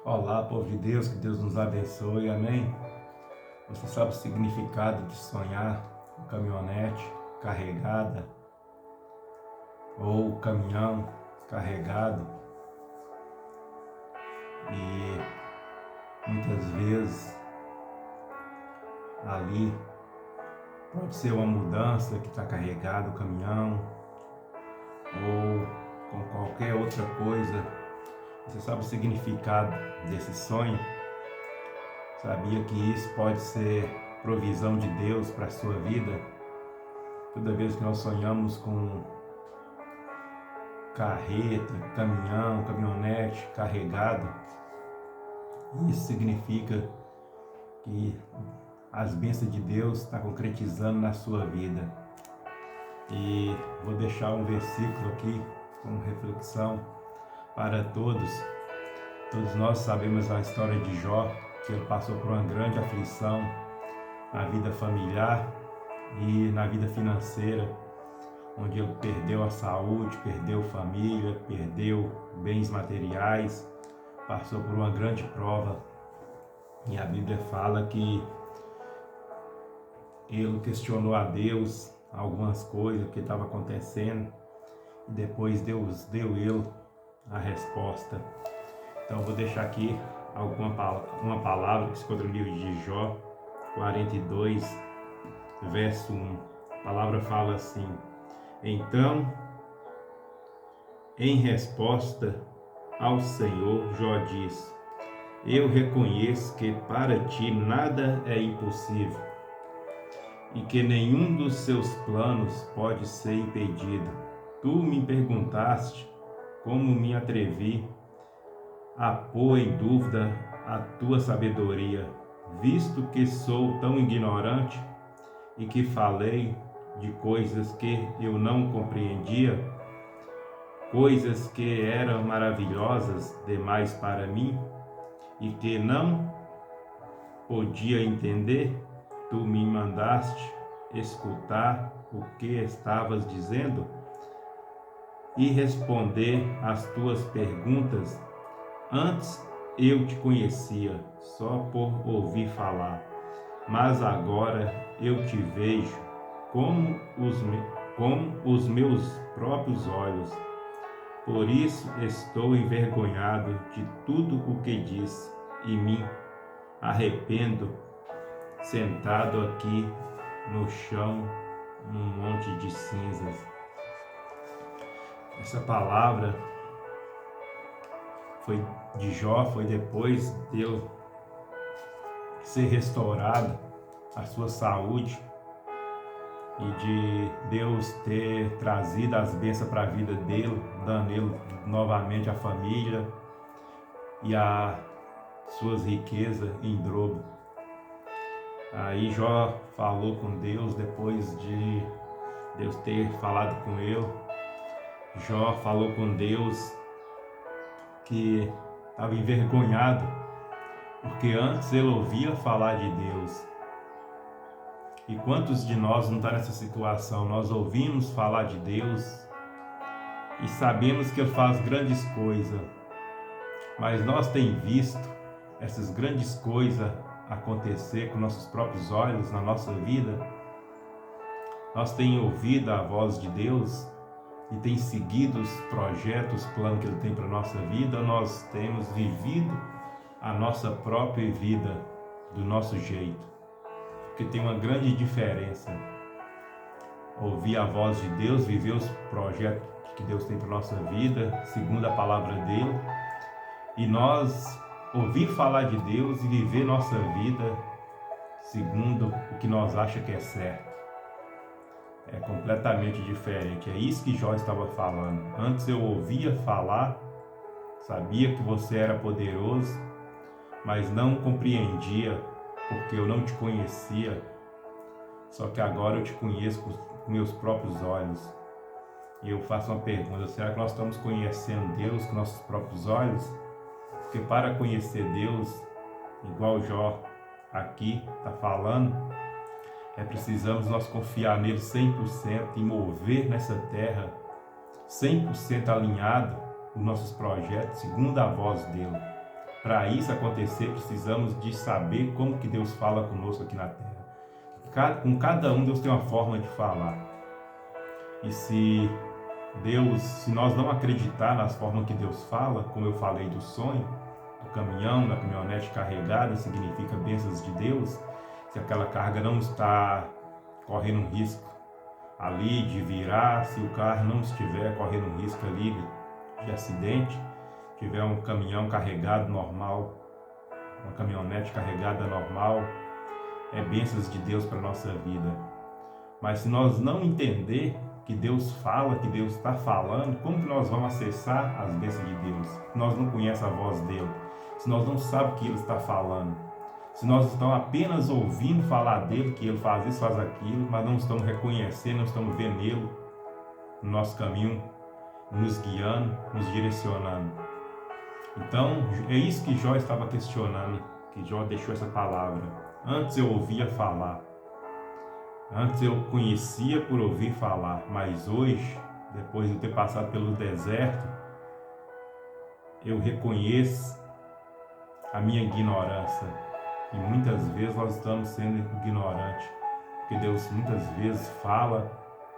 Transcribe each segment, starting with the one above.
Olá, povo de Deus, que Deus nos abençoe, amém? Você sabe o significado de sonhar com caminhonete carregada ou caminhão carregado? E muitas vezes ali pode ser uma mudança que está carregado o caminhão ou com qualquer outra coisa. Você sabe o significado desse sonho? Sabia que isso pode ser provisão de Deus para a sua vida? Toda vez que nós sonhamos com carreta, caminhão, caminhonete carregado, isso significa que as bênçãos de Deus estão concretizando na sua vida. E vou deixar um versículo aqui como reflexão para todos. Todos nós sabemos a história de Jó, que ele passou por uma grande aflição na vida familiar e na vida financeira, onde ele perdeu a saúde, perdeu família, perdeu bens materiais, passou por uma grande prova. E a Bíblia fala que ele questionou a Deus algumas coisas que estavam acontecendo e depois Deus deu ele a resposta. Então eu vou deixar aqui uma palavra que se encontra no livro de Jó 42, verso 1. A palavra fala assim: Então, em resposta ao Senhor, Jó diz: Eu reconheço que para ti nada é impossível e que nenhum dos seus planos pode ser impedido. Tu me perguntaste como me atrevi a pôr em dúvida a tua sabedoria, visto que sou tão ignorante e que falei de coisas que eu não compreendia, coisas que eram maravilhosas demais para mim e que não podia entender. Tu me mandaste escutar o que estavas dizendo e responder às tuas perguntas. Antes eu te conhecia só por ouvir falar, mas agora eu te vejo com os meus próprios olhos. Por isso estou envergonhado de tudo o que disse e me arrependo, sentado aqui no chão, num monte de cinzas. Essa palavra foi de Jó, foi depois dele ser restaurado a sua saúde e de Deus ter trazido as bênçãos para a vida dele, dando ele novamente a família e as suas riquezas em dobro. Aí Jó falou com Deus depois de Deus ter falado com ele. Jó falou com Deus que estava envergonhado, porque antes ele ouvia falar de Deus. E quantos de nós não estão nessa situação? Nós ouvimos falar de Deus e sabemos que Ele faz grandes coisas, mas nós temos visto essas grandes coisas acontecer com nossos próprios olhos na nossa vida? Nós temos ouvido a voz de Deus e tem seguido os projetos, os planos que Ele tem para a nossa vida? Nós temos vivido a nossa própria vida do nosso jeito? Porque tem uma grande diferença ouvir a voz de Deus, viver os projetos que Deus tem para a nossa vida, segundo a palavra dele, e nós ouvir falar de Deus e viver nossa vida segundo o que nós achamos que é certo. É completamente diferente. É isso que Jó estava falando. Antes eu ouvia falar, sabia que você era poderoso, mas não compreendia, porque eu não te conhecia. Só que agora eu te conheço com meus próprios olhos. E eu faço uma pergunta: será que nós estamos conhecendo Deus com nossos próprios olhos? Porque para conhecer Deus, igual Jó aqui está falando, precisamos nós confiar nele 100% e mover nessa terra 100% alinhado os nossos projetos segundo a voz dele. para isso acontecer, precisamos de saber como que Deus fala conosco aqui na terra. Com cada um, Deus tem uma forma de falar. E se nós não acreditar nas formas que Deus fala, como eu falei do sonho, do caminhão, da caminhonete carregada, significa bênçãos de Deus. Se aquela carga não está correndo um risco ali de virar, se o carro não estiver correndo um risco ali de acidente, tiver um caminhão carregado normal, uma caminhonete carregada normal, é bênçãos de Deus para a nossa vida. Mas se nós não entender que Deus fala, que Deus está falando, como que nós vamos acessar as bênçãos de Deus? Se nós não conhecemos a voz dele, se nós não sabemos o que ele está falando, se nós estamos apenas ouvindo falar dele, que ele faz isso, faz aquilo, mas não estamos reconhecendo, não estamos vendo ele no nosso caminho, nos guiando, nos direcionando. Então, é isso que Jó estava questionando, que Jó deixou essa palavra. Antes eu ouvia falar, antes eu conhecia por ouvir falar, mas hoje, depois de ter passado pelo deserto, eu reconheço a minha ignorância. E muitas vezes nós estamos sendo ignorantes, porque Deus muitas vezes fala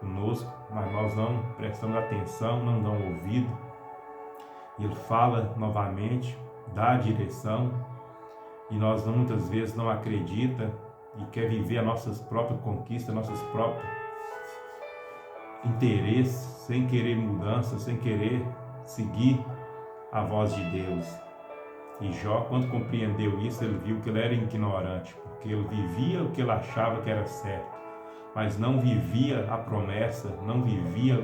conosco, mas nós não prestamos atenção, não damos ouvido. Ele fala novamente, dá a direção, e nós muitas vezes não acreditamos e quer viver as nossas próprias conquistas, nossos próprios interesses, sem querer mudança, sem querer seguir a voz de Deus. E Jó, quando compreendeu isso, ele viu que ele era ignorante, porque ele vivia o que ele achava que era certo, mas não vivia a promessa, não vivia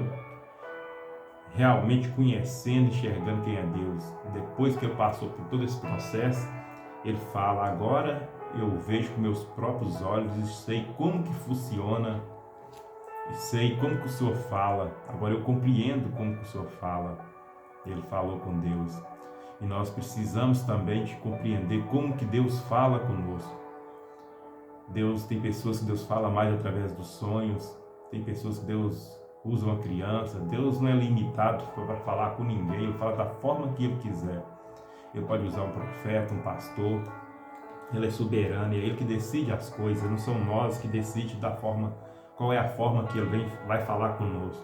realmente conhecendo, enxergando quem é Deus. Depois que ele passou por todo esse processo, ele fala: agora eu vejo com meus próprios olhos e sei como que funciona, e sei como que o Senhor fala. Agora eu compreendo como que o Senhor fala. Ele falou com Deus. E nós precisamos também de compreender como que Deus fala conosco. Tem pessoas que Deus fala mais através dos sonhos, tem pessoas que Deus usa uma criança. Deus não é limitado para falar com ninguém, Ele fala da forma que Ele quiser. Ele pode usar um profeta, um pastor, Ele é soberano e é Ele que decide as coisas, não são nós que decidimos qual é a forma que Ele vai falar conosco.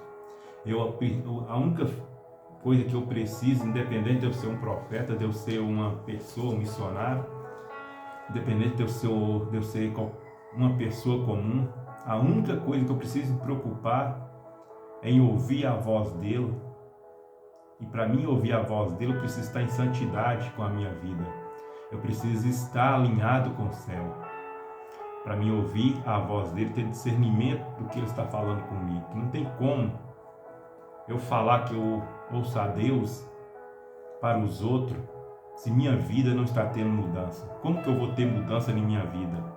A única coisa que eu preciso, independente de eu ser um profeta, de eu ser uma pessoa, um missionário, independente de eu ser uma pessoa comum, a única coisa que eu preciso me preocupar é em ouvir a voz dele. E para mim ouvir a voz dele, eu preciso estar em santidade com a minha vida. Eu preciso estar alinhado com o céu. Para mim ouvir a voz dele, ter discernimento do que ele está falando comigo. Não tem como eu falar que eu ouço a Deus para os outros se minha vida não está tendo mudança. Como que eu vou ter mudança em minha vida?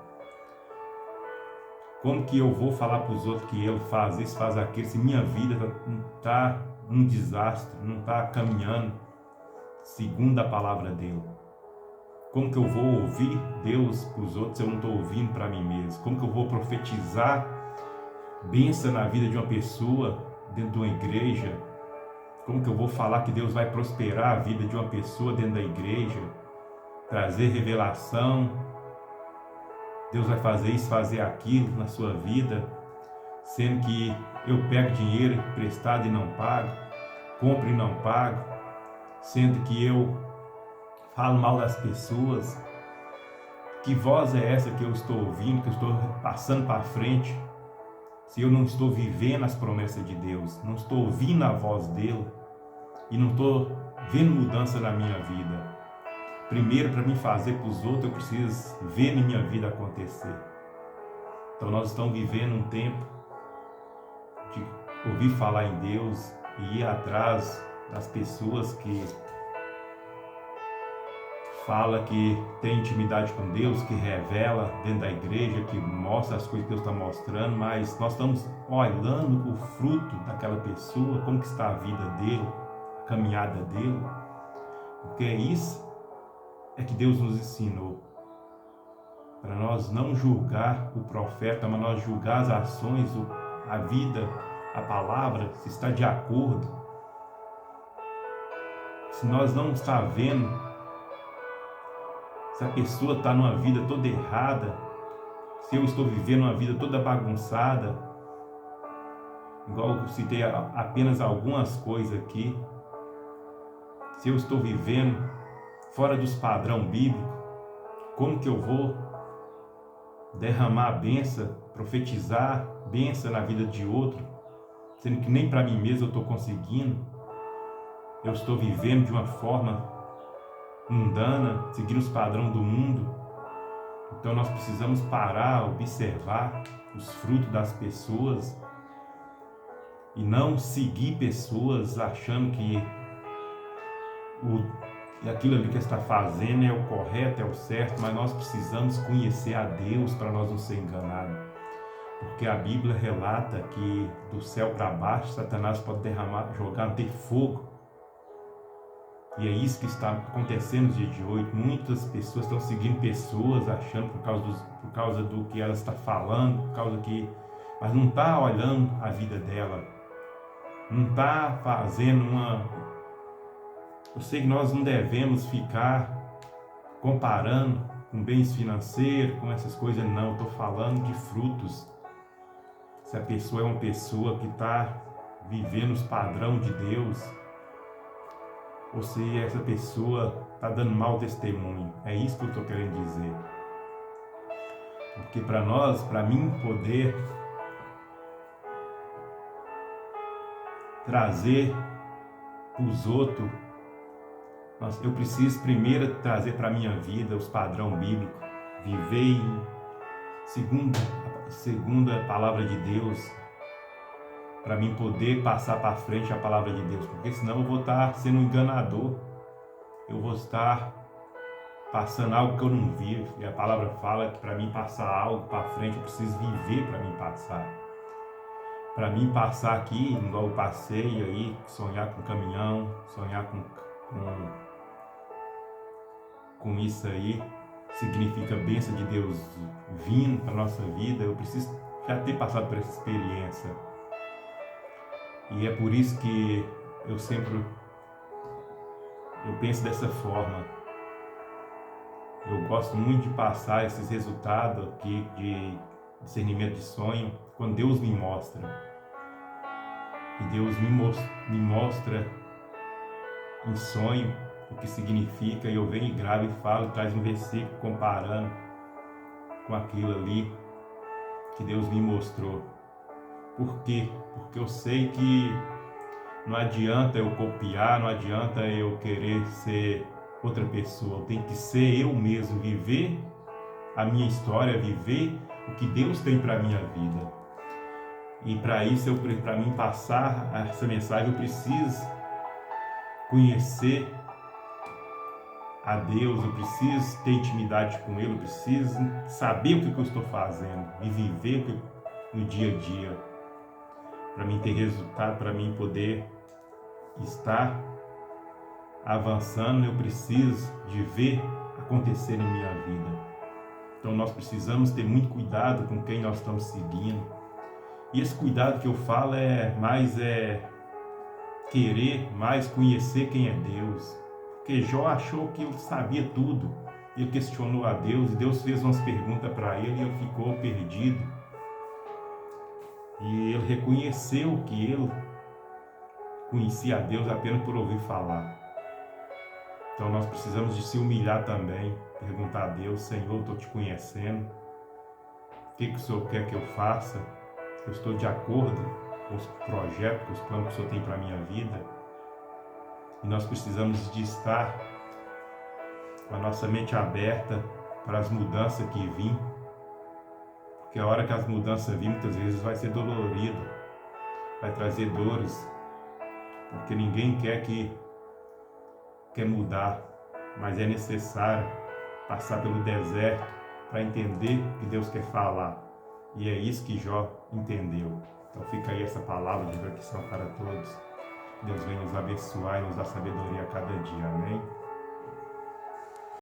Como que eu vou falar para os outros que Ele faz isso, faz aquilo, se minha vida não está um desastre, não está caminhando segundo a palavra dele? Como que eu vou ouvir Deus para os outros se eu não estou ouvindo para mim mesmo? Como que eu vou profetizar bênção na vida de uma pessoa dentro de uma igreja? Como que eu vou falar que Deus vai prosperar a vida de uma pessoa dentro da igreja? Trazer revelação. Deus vai fazer isso, fazer aquilo na sua vida, sendo que eu pego dinheiro emprestado e não pago, compro e não pago, sendo que eu falo mal das pessoas. Que voz é essa que eu estou ouvindo, que eu estou passando para frente, se eu não estou vivendo as promessas de Deus, não estou ouvindo a voz dele e não estou vendo mudança na minha vida? Primeiro, para me fazer para os outros, eu preciso ver na minha vida acontecer. Então nós estamos vivendo um tempo de ouvir falar em Deus e ir atrás das pessoas que fala que tem intimidade com Deus, que revela dentro da igreja, que mostra as coisas que Deus está mostrando, mas nós estamos olhando o fruto daquela pessoa, como que está a vida dele, a caminhada dele, porque isso é que Deus nos ensinou, para nós não julgar o profeta, mas nós julgar as ações, a vida, a palavra, se está de acordo. Se nós não está vendo se a pessoa está numa vida toda errada, se eu estou vivendo uma vida toda bagunçada, igual eu citei apenas algumas coisas aqui, se eu estou vivendo fora dos padrões bíblicos, como que eu vou derramar a bênção, profetizar bênção na vida de outro, sendo que nem para mim mesmo eu estou conseguindo? Eu estou vivendo de uma forma mundana, seguindo os padrões do mundo. Então nós precisamos parar, observar os frutos das pessoas e não seguir pessoas achando que aquilo ali que está fazendo é o correto, é o certo, mas nós precisamos conhecer a Deus para nós não ser enganados. Porque a Bíblia relata que do céu para baixo Satanás pode jogar ter fogo. E é isso que está acontecendo no dia de hoje. Muitas pessoas estão seguindo pessoas, achando por causa do que ela está falando, mas não está olhando a vida dela. Não está fazendo Eu sei que nós não devemos ficar comparando com bens financeiros, com essas coisas, não. Eu estou falando de frutos. Se a pessoa é uma pessoa que está vivendo os padrões de Deus, ou se essa pessoa está dando mau testemunho. É isso que eu estou querendo dizer. Porque para mim poder trazer para os outros, eu preciso primeiro trazer para a minha vida os padrões bíblicos, viver segundo a palavra de Deus, para mim poder passar para frente a palavra de Deus, porque senão eu vou estar sendo um enganador, eu vou estar passando algo que eu não vivo, e a palavra fala que para mim passar algo para frente eu preciso viver para mim passar. Para mim passar aqui, igual eu passei aí, sonhar com caminhão, sonhar com isso aí, significa a bênção de Deus vindo para a nossa vida. Eu preciso já ter passado por essa experiência. E é por isso que eu penso dessa forma. Eu gosto muito de passar esses resultados aqui de discernimento de sonho quando Deus me mostra. E Deus me mostra em sonho o que significa, e eu venho e gravo e falo, traz um versículo comparando com aquilo ali que Deus me mostrou. Por quê? Porque eu sei que não adianta eu copiar, não adianta eu querer ser outra pessoa, eu tenho que ser eu mesmo, viver a minha história, viver o que Deus tem para a minha vida. E para isso, para mim passar essa mensagem, eu preciso conhecer a Deus, eu preciso ter intimidade com Ele, eu preciso saber o que eu estou fazendo e viver no dia a dia, para mim ter resultado, para mim poder estar avançando. Eu preciso de ver acontecer em minha vida. Então nós precisamos ter muito cuidado com quem nós estamos seguindo. E esse cuidado que eu falo é querer mais conhecer quem é Deus. Porque Jó achou que ele sabia tudo. Ele questionou a Deus e Deus fez umas perguntas para ele e ele ficou perdido. E ele reconheceu que ele conhecia a Deus apenas por ouvir falar. Então nós precisamos de se humilhar também, perguntar a Deus: Senhor, estou te conhecendo, o que o Senhor quer que eu faça? Eu estou de acordo com os projetos, com os planos que o Senhor tem para a minha vida? E nós precisamos de estar com a nossa mente aberta para as mudanças que vêm, porque a hora que as mudanças vêm, muitas vezes vai ser dolorido, vai trazer dores, porque ninguém quer mudar, mas é necessário passar pelo deserto para entender o que Deus quer falar. E é isso que Jó entendeu. Então fica aí essa palavra de reflexão para todos. Deus venha nos abençoar e nos dar sabedoria a cada dia. Amém?